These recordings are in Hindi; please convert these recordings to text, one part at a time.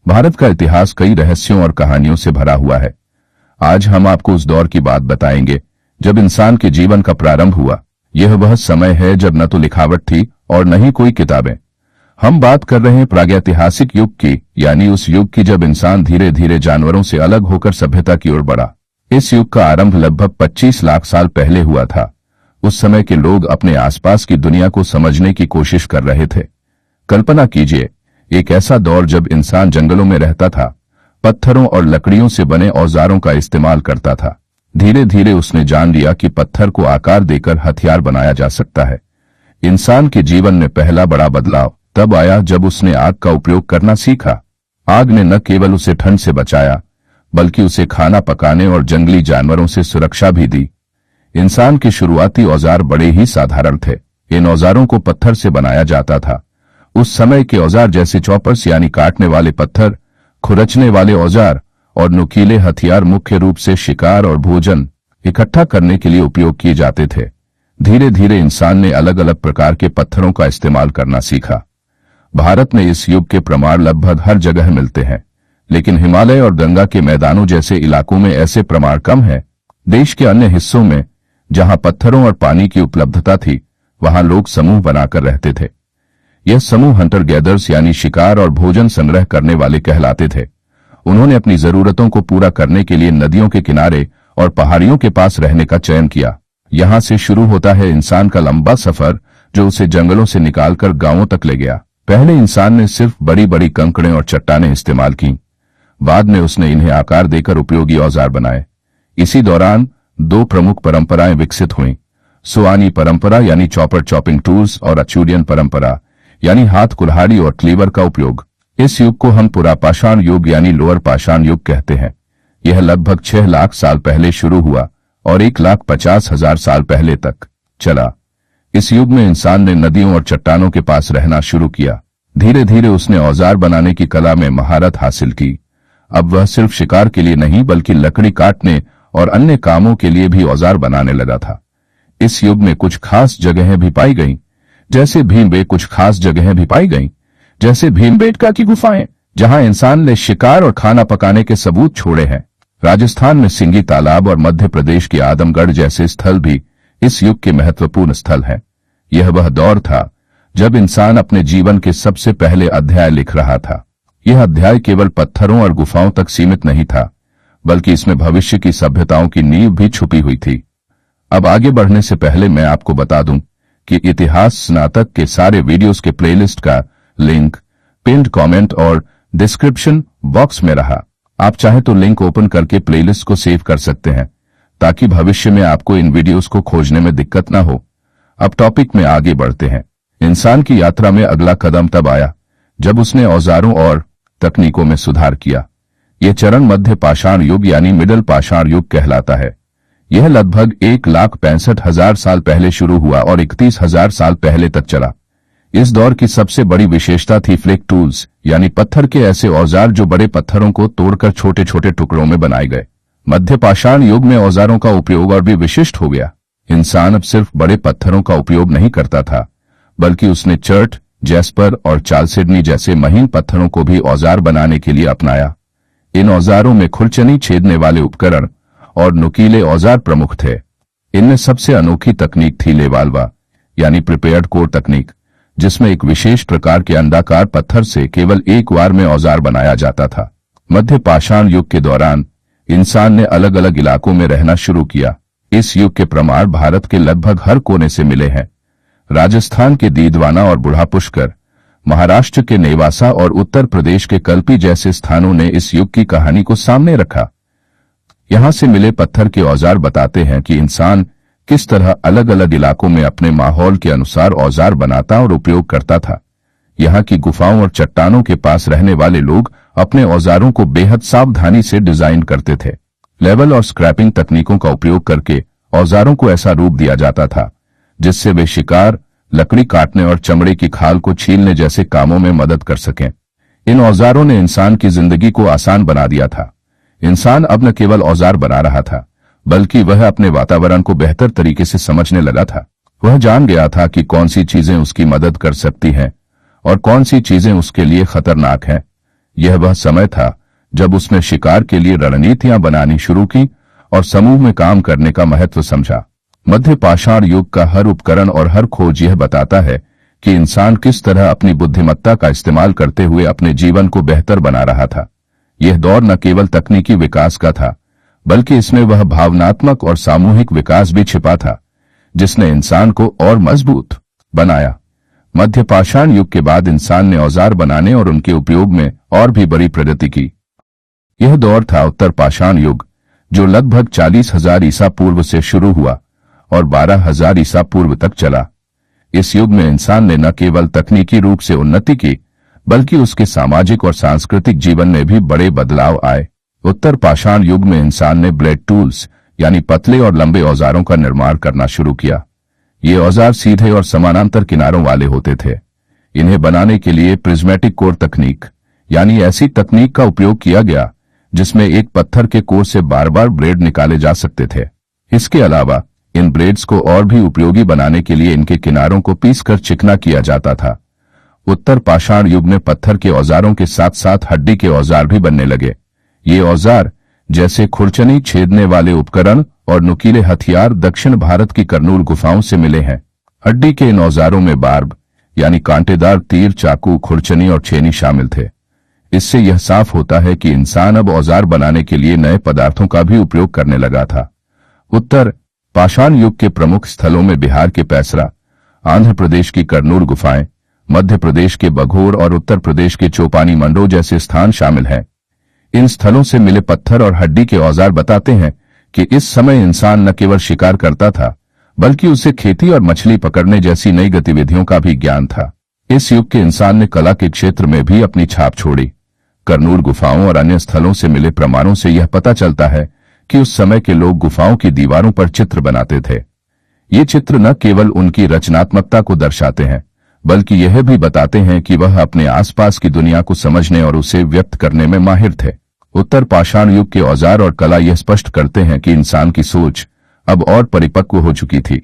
भारत का इतिहास कई रहस्यों और कहानियों से भरा हुआ है। आज हम आपको उस दौर की बात बताएंगे जब इंसान के जीवन का प्रारंभ हुआ। यह वह समय है जब न तो लिखावट थी और न ही कोई किताबें। हम बात कर रहे हैं प्रागैतिहासिक युग की, यानी उस युग की जब इंसान धीरे धीरे जानवरों से अलग होकर सभ्यता की ओर बढ़ा। इस युग का आरंभ लगभग 25 लाख साल पहले हुआ था। उस समय के लोग अपने आसपास की दुनिया को समझने की कोशिश कर रहे थे। कल्पना कीजिए, एक ऐसा दौर जब इंसान जंगलों में रहता था, पत्थरों और लकड़ियों से बने औजारों का इस्तेमाल करता था। धीरे धीरे उसने जान लिया कि पत्थर को आकार देकर हथियार बनाया जा सकता है। इंसान के जीवन में पहला बड़ा बदलाव तब आया जब उसने आग का उपयोग करना सीखा। आग ने न केवल उसे ठंड से बचाया, बल्कि उसे खाना पकाने और जंगली जानवरों से सुरक्षा भी दी। इंसान के शुरुआती औजार बड़े ही साधारण थे। इन औजारों को पत्थर से बनाया जाता था। उस समय के औजार जैसे चॉपर्स यानी काटने वाले पत्थर, खुरचने वाले औजार और नुकीले हथियार मुख्य रूप से शिकार और भोजन इकट्ठा करने के लिए उपयोग किए जाते थे। धीरे धीरे इंसान ने अलग अलग प्रकार के पत्थरों का इस्तेमाल करना सीखा। भारत में इस युग के प्रमाण लगभग हर जगह मिलते हैं, लेकिन हिमालय और गंगा के मैदानों जैसे इलाकों में ऐसे प्रमाण कम हैं। देश के अन्य हिस्सों में जहां पत्थरों और पानी की उपलब्धता थी, वहां लोग समूह बनाकर रहते थे। यह समूह हंटर गैदर्स यानी शिकार और भोजन संग्रह करने वाले कहलाते थे। उन्होंने अपनी जरूरतों को पूरा करने के लिए नदियों के किनारे और पहाड़ियों के पास रहने का चयन किया। यहां से शुरू होता है इंसान का लंबा सफर, जो उसे जंगलों से निकालकर गांवों तक ले गया। पहले इंसान ने सिर्फ बड़ी बड़ी कंकड़ें और चट्टानें इस्तेमाल की। बाद में उसने इन्हें आकार देकर उपयोगी औजार बनाए। इसी दौरान दो प्रमुख परंपराएं विकसित हुईं। सुआनी परंपरा यानी चॉपर चॉपिंग टूल्स और अचूरियन परंपरा यानी हाथ कुल्हाड़ी और क्लीवर का उपयोग। इस युग को हम पुरापाषाण युग यानी लोअर पाषाण युग कहते हैं। यह लगभग 6 लाख साल पहले शुरू हुआ और 1,50,000 साल पहले तक चला। इस युग में इंसान ने नदियों और चट्टानों के पास रहना शुरू किया। धीरे धीरे उसने औजार बनाने की कला में महारत हासिल की। अब वह सिर्फ शिकार के लिए नहीं, बल्कि लकड़ी काटने और अन्य कामों के लिए भी औजार बनाने लगा था। इस युग में कुछ खास जगहें भी पाई गईं, जैसे भीमबेटका की गुफाएं, जहां इंसान ने शिकार और खाना पकाने के सबूत छोड़े हैं। राजस्थान में सिंगी तालाब और मध्य प्रदेश के आदमगढ़ जैसे स्थल भी इस युग के महत्वपूर्ण स्थल हैं। यह वह दौर था जब इंसान अपने जीवन के सबसे पहले अध्याय लिख रहा था। यह अध्याय केवल पत्थरों और गुफाओं तक सीमित नहीं था, बल्कि इसमें भविष्य की सभ्यताओं की नींव भी छुपी हुई थी। अब आगे बढ़ने से पहले मैं आपको बता दूं कि इतिहास स्नातक के सारे वीडियोस के प्लेलिस्ट का लिंक पिन्ड कमेंट और डिस्क्रिप्शन बॉक्स में रहा। आप चाहे तो लिंक ओपन करके प्लेलिस्ट को सेव कर सकते हैं, ताकि भविष्य में आपको इन वीडियोस को खोजने में दिक्कत ना हो। अब टॉपिक में आगे बढ़ते हैं। इंसान की यात्रा में अगला कदम तब आया जब उसने औजारों और तकनीकों में सुधार किया। यह चरण मध्य पाषाण युग यानी मिडल पाषाण युग कहलाता है। यह लगभग 1,65,000 साल पहले शुरू हुआ और 31,000 साल पहले तक चला। इस दौर की सबसे बड़ी विशेषता थी फ्लेक टूल्स, यानी पत्थर के ऐसे औजार जो बड़े पत्थरों को तोड़कर छोटे छोटे टुकड़ों में बनाए गए। मध्य पाषाण युग में औजारों का उपयोग और भी विशिष्ट हो गया। इंसान अब सिर्फ बड़े पत्थरों का उपयोग नहीं करता था, बल्कि उसने चर्ट, जैस्पर और चालसिडनी जैसे महीन पत्थरों को भी औजार बनाने के लिए अपनाया। इन औजारों में खुरचनी छेदने वाले उपकरण और नुकीले औजार प्रमुख थे। इनमें सबसे अनोखी तकनीक थी लेवाल्वा यानी प्रिपेयर्ड कोर तकनीक, जिसमें एक विशेष प्रकार के अंडाकार पत्थर से केवल एक बार में औजार बनाया जाता था। मध्य पाषाण युग के दौरान इंसान ने अलग अलग इलाकों में रहना शुरू किया। इस युग के प्रमाण भारत के लगभग हर कोने से मिले हैं। राजस्थान के दीदवाना और बुढ़ा पुष्कर, महाराष्ट्र के नेवासा और उत्तर प्रदेश के कल्पी जैसे स्थानों ने इस युग की कहानी को सामने रखा। यहां से मिले पत्थर के औजार बताते हैं कि इंसान किस तरह अलग अलग इलाकों में अपने माहौल के अनुसार औजार बनाता और उपयोग करता था। यहाँ की गुफाओं और चट्टानों के पास रहने वाले लोग अपने औजारों को बेहद सावधानी से डिजाइन करते थे। लेवल और स्क्रैपिंग तकनीकों का उपयोग करके औजारों को ऐसा रूप दिया जाता था जिससे वे शिकार, लकड़ी काटने और चमड़े की खाल को छीलने जैसे कामों में मदद कर सकें। इन औजारों ने इंसान की जिंदगी को आसान बना दिया था। इंसान अब न केवल औजार बना रहा था, बल्कि वह अपने वातावरण को बेहतर तरीके से समझने लगा था। वह जान गया था कि कौन सी चीजें उसकी मदद कर सकती हैं और कौन सी चीजें उसके लिए खतरनाक हैं। यह वह समय था जब उसने शिकार के लिए रणनीतियां बनानी शुरू की और समूह में काम करने का महत्व समझा। मध्य पाषाण युग का हर उपकरण और हर खोज यह बताता है कि इंसान किस तरह अपनी बुद्धिमत्ता का इस्तेमाल करते हुए अपने जीवन को बेहतर बना रहा था। यह दौर न केवल तकनीकी विकास का था, बल्कि इसमें वह भावनात्मक और सामूहिक विकास भी छिपा था जिसने इंसान को और मजबूत बनाया। मध्य पाषाण युग के बाद इंसान ने औजार बनाने और उनके उपयोग में और भी बड़ी प्रगति की। यह दौर था उत्तर पाषाण युग, जो लगभग 40,000 ईसा पूर्व से शुरू हुआ और 12,000 ईसा पूर्व तक चला। इस युग में इंसान ने न केवल तकनीकी रूप से उन्नति की, बल्कि उसके सामाजिक और सांस्कृतिक जीवन में भी बड़े बदलाव आए। उत्तर पाषाण युग में इंसान ने ब्लेड टूल्स यानी पतले और लंबे औजारों का निर्माण करना शुरू किया। ये औजार सीधे और समानांतर किनारों वाले होते थे। इन्हें बनाने के लिए प्रिज्मेटिक कोर तकनीक यानी ऐसी तकनीक का उपयोग किया गया जिसमें एक पत्थर के कोर से बार बार ब्लेड निकाले जा सकते थे। इसके अलावा इन ब्लेड्स को और भी उपयोगी बनाने के लिए इनके किनारों को पीसकर चिकना किया जाता था। उत्तर पाषाण युग में पत्थर के औजारों के साथ साथ हड्डी के औजार भी बनने लगे। ये औजार जैसे खुरचनी छेदने वाले उपकरण और नुकीले हथियार दक्षिण भारत की कर्नूल गुफाओं से मिले हैं। हड्डी के इन औजारों में बार्ब यानी कांटेदार तीर, चाकू, खुरचनी और छेनी शामिल थे। इससे यह साफ होता है कि इंसान अब औजार बनाने के लिए नए पदार्थों का भी उपयोग करने लगा था। उत्तर पाषाण युग के प्रमुख स्थलों में बिहार के पैसरा, आंध्र प्रदेश की कर्नूल गुफाएं, मध्य प्रदेश के बघोर और उत्तर प्रदेश के चौपानी मंडो जैसे स्थान शामिल हैं। इन स्थलों से मिले पत्थर और हड्डी के औजार बताते हैं कि इस समय इंसान न केवल शिकार करता था, बल्कि उसे खेती और मछली पकड़ने जैसी नई गतिविधियों का भी ज्ञान था। इस युग के इंसान ने कला के क्षेत्र में भी अपनी छाप छोड़ी। कर्नूल गुफाओं और अन्य स्थलों से मिले प्रमाणों से यह पता चलता है कि उस समय के लोग गुफाओं की दीवारों पर चित्र बनाते थे। ये चित्र न केवल उनकी रचनात्मकता को दर्शाते हैं, बल्कि यह भी बताते हैं कि वह अपने आसपास की दुनिया को समझने और उसे व्यक्त करने में माहिर थे। उत्तर पाषाण युग के औजार और कला यह स्पष्ट करते हैं कि इंसान की सोच अब और परिपक्व हो चुकी थी।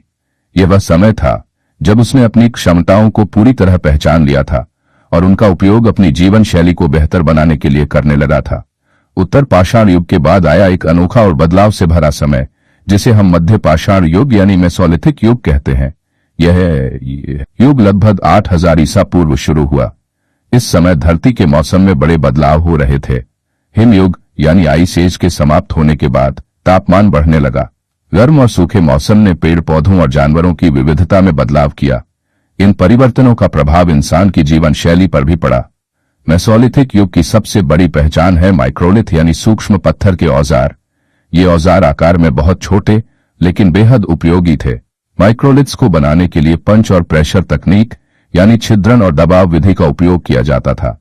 यह वह समय था जब उसने अपनी क्षमताओं को पूरी तरह पहचान लिया था और उनका उपयोग अपनी जीवन शैली को बेहतर बनाने के लिए करने लगा था। उत्तर पाषाण युग के बाद आया एक अनोखा और बदलाव से भरा समय, जिसे हम मध्य पाषाण युग यानी मेसोलिथिक युग कहते हैं। यह युग लगभग 8,000 ईसा पूर्व शुरू हुआ। इस समय धरती के मौसम में बड़े बदलाव हो रहे थे। हिमयुग यानी आइस एज के समाप्त होने के बाद तापमान बढ़ने लगा। गर्म और सूखे मौसम ने पेड़ पौधों और जानवरों की विविधता में बदलाव किया। इन परिवर्तनों का प्रभाव इंसान की जीवन शैली पर भी पड़ा। मेसोलिथिक युग की सबसे बड़ी पहचान है माइक्रोलिथ यानी सूक्ष्म पत्थर के औजार। ये औजार आकार में बहुत छोटे लेकिन बेहद उपयोगी थे। माइक्रोलिथ्स को बनाने के लिए पंच और प्रेशर तकनीक यानी छिद्रण और दबाव विधि का उपयोग किया जाता था।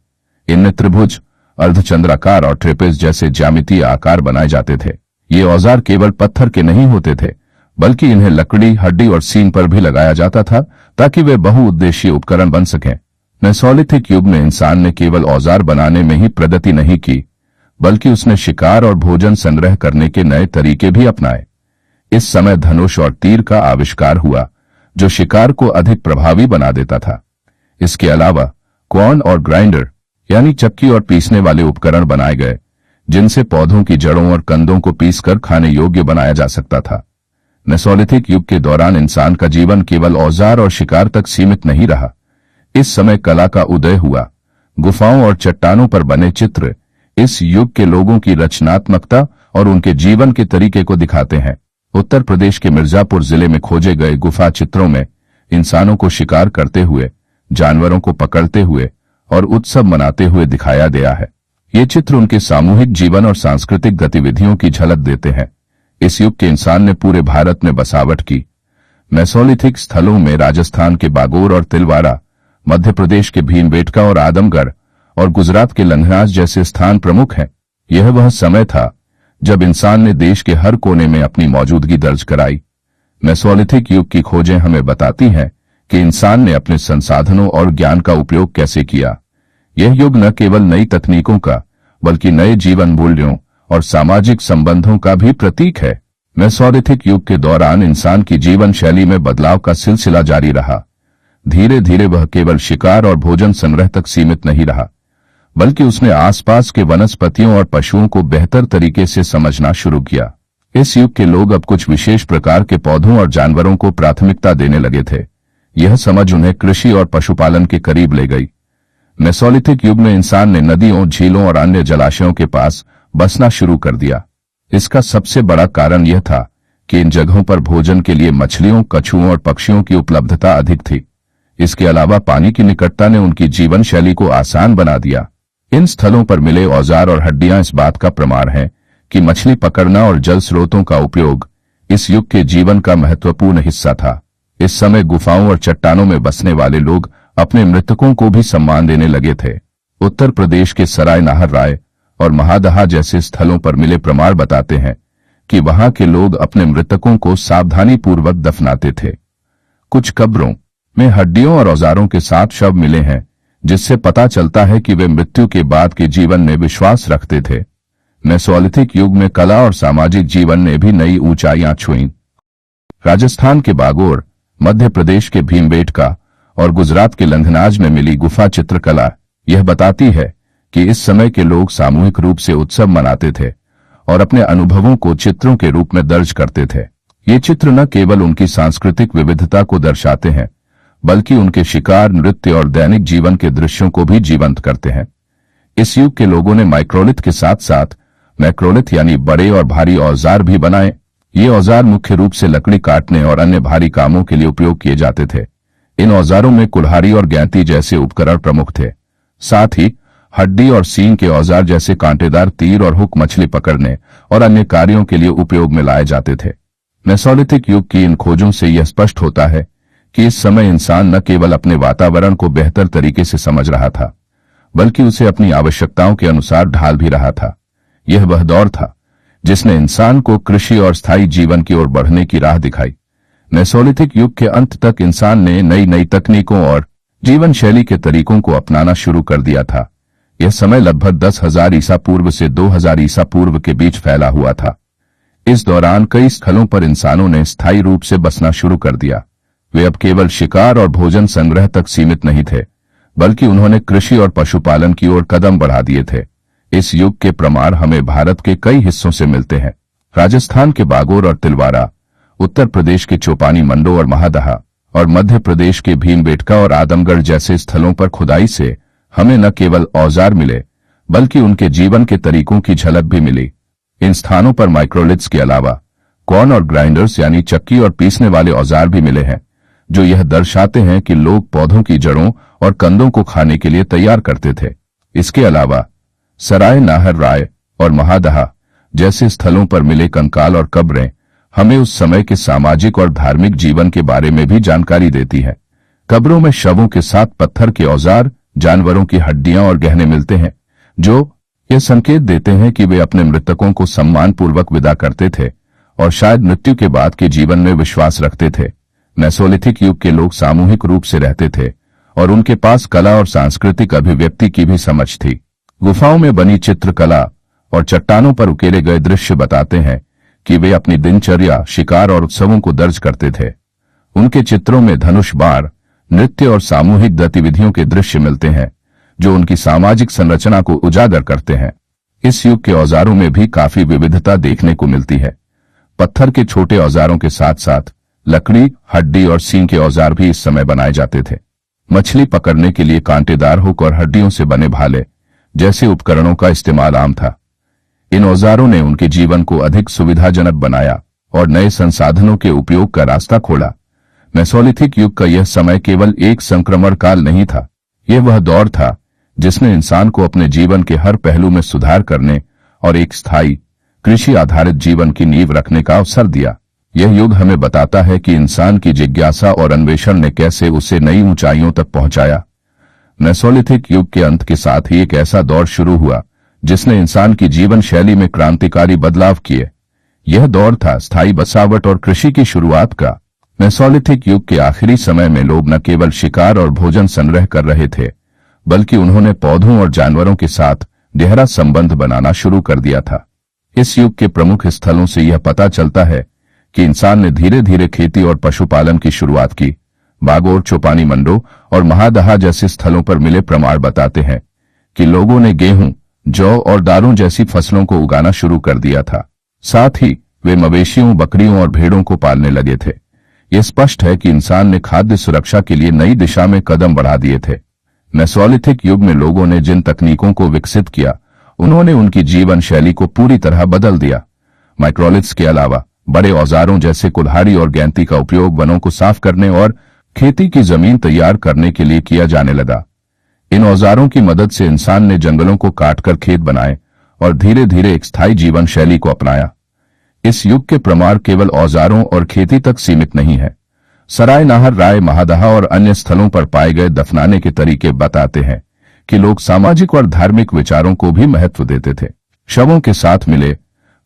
इनमें त्रिभुज, अर्धचंद्राकार और ट्रेपेज जैसे ज्यामितीय आकार बनाए जाते थे। ये औजार केवल पत्थर के नहीं होते थे, बल्कि इन्हें लकड़ी, हड्डी और सीन पर भी लगाया जाता था ताकि वे बहुउद्देशीय उपकरण बन सकें। मेसोलिथिक युग में इंसान ने केवल औजार बनाने में ही प्रगति नहीं की, बल्कि उसने शिकार और भोजन संग्रह करने के नए तरीके भी अपनाए। इस समय धनुष और तीर का आविष्कार हुआ, जो शिकार को अधिक प्रभावी बना देता था। इसके अलावा क्वार्न और ग्राइंडर यानी चक्की और पीसने वाले उपकरण बनाए गए, जिनसे पौधों की जड़ों और कंदों को पीसकर खाने योग्य बनाया जा सकता था। मेसोलिथिक युग के दौरान इंसान का जीवन केवल औजार और शिकार तक सीमित नहीं रहा। इस समय कला का उदय हुआ। गुफाओं और चट्टानों पर बने चित्र इस युग के लोगों की रचनात्मकता और उनके जीवन के तरीके को दिखाते हैं। उत्तर प्रदेश के मिर्जापुर जिले में खोजे गए गुफा चित्रों में इंसानों को शिकार करते हुए, जानवरों को पकड़ते हुए और उत्सव मनाते हुए दिखाया गया है। ये चित्र उनके सामूहिक जीवन और सांस्कृतिक गतिविधियों की झलक देते हैं। इस युग के इंसान ने पूरे भारत में बसावट की। मेसोलिथिक स्थलों में राजस्थान के बागोर और तिलवारा, मध्य प्रदेश के भीमबेटका और आदमगढ़ और गुजरात के लन्हराज जैसे स्थान प्रमुख हैं। यह वह समय था जब इंसान ने देश के हर कोने में अपनी मौजूदगी दर्ज कराई। मेसोलिथिक युग की खोजें हमें बताती हैं कि इंसान ने अपने संसाधनों और ज्ञान का उपयोग कैसे किया। यह युग न केवल नई तकनीकों का, बल्कि नए जीवन मूल्यों और सामाजिक संबंधों का भी प्रतीक है। मेसोलिथिक युग के दौरान इंसान की जीवन शैली में बदलाव का सिलसिला जारी रहा। धीरे धीरे वह केवल शिकार और भोजन संग्रह तक सीमित नहीं रहा, बल्कि उसने आसपास के वनस्पतियों और पशुओं को बेहतर तरीके से समझना शुरू किया। इस युग के लोग अब कुछ विशेष प्रकार के पौधों और जानवरों को प्राथमिकता देने लगे थे। यह समझ उन्हें कृषि और पशुपालन के करीब ले गई। मेसोलिथिक युग में इंसान ने नदियों, झीलों और अन्य जलाशयों के पास बसना शुरू कर दिया। इसका सबसे बड़ा कारण यह था कि इन जगहों पर भोजन के लिए मछलियों, कछुओं और पक्षियों की उपलब्धता अधिक थी। इसके अलावा पानी की निकटता ने उनकी जीवन शैली को आसान बना दिया। इन स्थलों पर मिले औजार और हड्डियां इस बात का प्रमाण हैं कि मछली पकड़ना और जल स्रोतों का उपयोग इस युग के जीवन का महत्वपूर्ण हिस्सा था। इस समय गुफाओं और चट्टानों में बसने वाले लोग अपने मृतकों को भी सम्मान देने लगे थे। उत्तर प्रदेश के सराय नाहर राय और महादहा जैसे स्थलों पर मिले प्रमाण बताते हैं कि वहां के लोग अपने मृतकों को सावधानीपूर्वक दफनाते थे। कुछ कब्रों में हड्डियों और औजारों के साथ शव मिले हैं, जिससे पता चलता है कि वे मृत्यु के बाद के जीवन में विश्वास रखते थे। मेसोलिथिक युग में कला और सामाजिक जीवन ने भी नई ऊंचाइयां छुईं। राजस्थान के बागोर, मध्य प्रदेश के भीमबेटका और गुजरात के लंघनाज में मिली गुफा चित्रकला यह बताती है कि इस समय के लोग सामूहिक रूप से उत्सव मनाते थे और अपने अनुभवों को चित्रों के रूप में दर्ज करते थे। ये चित्र न केवल उनकी सांस्कृतिक विविधता को दर्शाते हैं, बल्कि उनके शिकार, नृत्य और दैनिक जीवन के दृश्यों को भी जीवंत करते हैं। इस युग के लोगों ने माइक्रोलिथ के साथ साथ मैक्रोलिथ यानी बड़े और भारी औजार भी बनाए। ये औजार मुख्य रूप से लकड़ी काटने और अन्य भारी कामों के लिए उपयोग किए जाते थे। इन औजारों में कुल्हाड़ी और गैंती जैसे उपकरण प्रमुख थे। साथ ही हड्डी और सींग के औजार जैसे कांटेदार तीर और हुक मछली पकड़ने और अन्य कार्यों के लिए उपयोग में लाए जाते थे। मेसोलिथिक युग की इन खोजों से यह स्पष्ट होता है कि इस समय इंसान न केवल अपने वातावरण को बेहतर तरीके से समझ रहा था, बल्कि उसे अपनी आवश्यकताओं के अनुसार ढाल भी रहा था। यह वह दौर था जिसने इंसान को कृषि और स्थायी जीवन की ओर बढ़ने की राह दिखाई। मेसोलिथिक युग के अंत तक इंसान ने नई नई तकनीकों और जीवन शैली के तरीकों को अपनाना शुरू कर दिया था। यह समय लगभग 10,000 ईसा पूर्व से 2000 ईसा पूर्व के बीच फैला हुआ था। इस दौरान कई स्थलों पर इंसानों ने स्थायी रूप से बसना शुरू कर दिया। वे अब केवल शिकार और भोजन संग्रह तक सीमित नहीं थे, बल्कि उन्होंने कृषि और पशुपालन की ओर कदम बढ़ा दिए थे। इस युग के प्रमाण हमें भारत के कई हिस्सों से मिलते हैं। राजस्थान के बागोर और तिलवारा, उत्तर प्रदेश के चौपानी मंडो और महादहा और मध्य प्रदेश के भीमबेटका और आदमगढ़ जैसे स्थलों पर खुदाई से हमें न केवल औजार मिले, बल्कि उनके जीवन के तरीकों की झलक भी मिली। इन स्थानों पर माइक्रोलिथ्स के अलावा कॉर्न और ग्राइंडर्स यानी चक्की और पीसने वाले औजार भी मिले हैं, जो यह दर्शाते हैं कि लोग पौधों की जड़ों और कंदों को खाने के लिए तैयार करते थे। इसके अलावा सराय नाहर राय और महादहा जैसे स्थलों पर मिले कंकाल और कब्रें हमें उस समय के सामाजिक और धार्मिक जीवन के बारे में भी जानकारी देती है। कब्रों में शवों के साथ पत्थर के औजार, जानवरों की हड्डियां और गहने मिलते हैं, जो यह संकेत देते हैं कि वे अपने मृतकों को सम्मानपूर्वक विदा करते थे और शायद मृत्यु के बाद के जीवन में विश्वास रखते थे। मेसोलिथिक युग के लोग सामूहिक रूप से रहते थे और उनके पास कला और सांस्कृतिक अभिव्यक्ति की भी समझ थी। गुफाओं में बनी चित्रकला और चट्टानों पर उकेरे गए दृश्य बताते हैं कि वे अपनी दिनचर्या, शिकार और उत्सवों को दर्ज करते थे। उनके चित्रों में धनुष बाण, नृत्य और सामूहिक गतिविधियों के दृश्य मिलते हैं, जो उनकी सामाजिक संरचना को उजागर करते हैं। इस युग के औजारों में भी काफी विविधता देखने को मिलती है। पत्थर के छोटे औजारों के साथ साथ लकड़ी, हड्डी और सींग के औजार भी इस समय बनाए जाते थे। मछली पकड़ने के लिए कांटेदार हुक और हड्डियों से बने भाले जैसे उपकरणों का इस्तेमाल आम था। इन औजारों ने उनके जीवन को अधिक सुविधाजनक बनाया और नए संसाधनों के उपयोग का रास्ता खोला। मेसोलिथिक युग का यह समय केवल एक संक्रमण काल नहीं था, यह वह दौर था जिसने इंसान को अपने जीवन के हर पहलू में सुधार करने और एक स्थायी कृषि आधारित जीवन की नींव रखने का अवसर दिया। यह युग हमें बताता है कि इंसान की जिज्ञासा और अन्वेषण ने कैसे उसे नई ऊंचाइयों तक पहुंचाया। मेसोलिथिक युग के अंत के साथ ही एक ऐसा दौर शुरू हुआ जिसने इंसान की जीवन शैली में क्रांतिकारी बदलाव किए। यह दौर था स्थायी बसावट और कृषि की शुरुआत का। मेसोलिथिक युग के आखिरी समय में लोग न केवल शिकार और भोजन संग्रह कर रहे थे, बल्कि उन्होंने पौधों और जानवरों के साथ गहरा संबंध बनाना शुरू कर दिया था। इस युग के प्रमुख स्थलों से यह पता चलता है कि इंसान ने धीरे धीरे खेती और पशुपालन की शुरुआत की। बागोर, चौपानी मंडो और महादहा जैसे स्थलों पर मिले प्रमाण बताते हैं कि लोगों ने गेहूं, जौ और दालों जैसी फसलों को उगाना शुरू कर दिया था। साथ ही वे मवेशियों, बकरियों और भेड़ों को पालने लगे थे। यह स्पष्ट है कि इंसान ने खाद्य सुरक्षा के लिए नई दिशा में कदम बढ़ा दिए थे। मेसोलिथिक युग में लोगों ने जिन तकनीकों को विकसित किया, उन्होंने उनकी जीवन शैली को पूरी तरह बदल दिया। माइक्रोलिथ्स के अलावा बड़े औजारों जैसे कुल्हाड़ी और गैंती का उपयोग वनों को साफ करने और खेती की जमीन तैयार करने के लिए किया जाने लगा। इन औजारों की मदद से इंसान ने जंगलों को काटकर खेत बनाए और धीरे धीरे एक स्थायी जीवन शैली को अपनाया। इस युग के प्रमाण केवल औजारों और खेती तक सीमित नहीं है। सराय नाहर, राय, महादहा और अन्य स्थलों पर पाए गए दफनाने के तरीके बताते हैं कि लोग सामाजिक और धार्मिक विचारों को भी महत्व देते थे। शवों के साथ मिले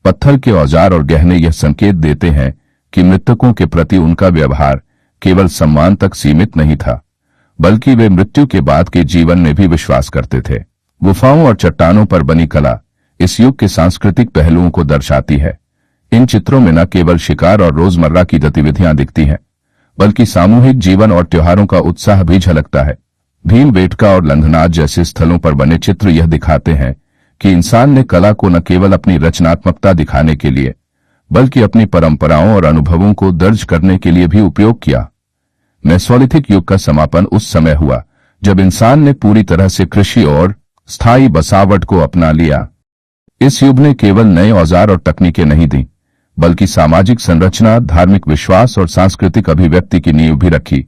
पत्थर के औजार और गहने यह संकेत देते हैं कि मृतकों के प्रति उनका व्यवहार केवल सम्मान तक सीमित नहीं था, बल्कि वे मृत्यु के बाद के जीवन में भी विश्वास करते थे। गुफाओं और चट्टानों पर बनी कला इस युग के सांस्कृतिक पहलुओं को दर्शाती है। इन चित्रों में न केवल शिकार और रोजमर्रा की गतिविधियां दिखती हैं, बल्कि सामूहिक जीवन और त्योहारों का उत्साह भी झलकता है। भीमबेटका और लंधनाथ जैसे स्थलों पर बने चित्र यह दिखाते हैं कि इंसान ने कला को न केवल अपनी रचनात्मकता दिखाने के लिए, बल्कि अपनी परंपराओं और अनुभवों को दर्ज करने के लिए भी उपयोग किया। मेसोलिथिक युग का समापन उस समय हुआ जब इंसान ने पूरी तरह से कृषि और स्थायी बसावट को अपना लिया। इस युग ने केवल नए औजार और तकनीकें नहीं दी, बल्कि सामाजिक संरचना, धार्मिक विश्वास और सांस्कृतिक अभिव्यक्ति की नींव भी रखी।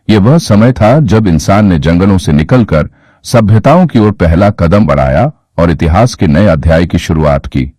यह वह समय था जब इंसान ने जंगलों से निकलकर सभ्यताओं की ओर पहला कदम बढ़ाया और इतिहास के नए अध्याय की शुरुआत की।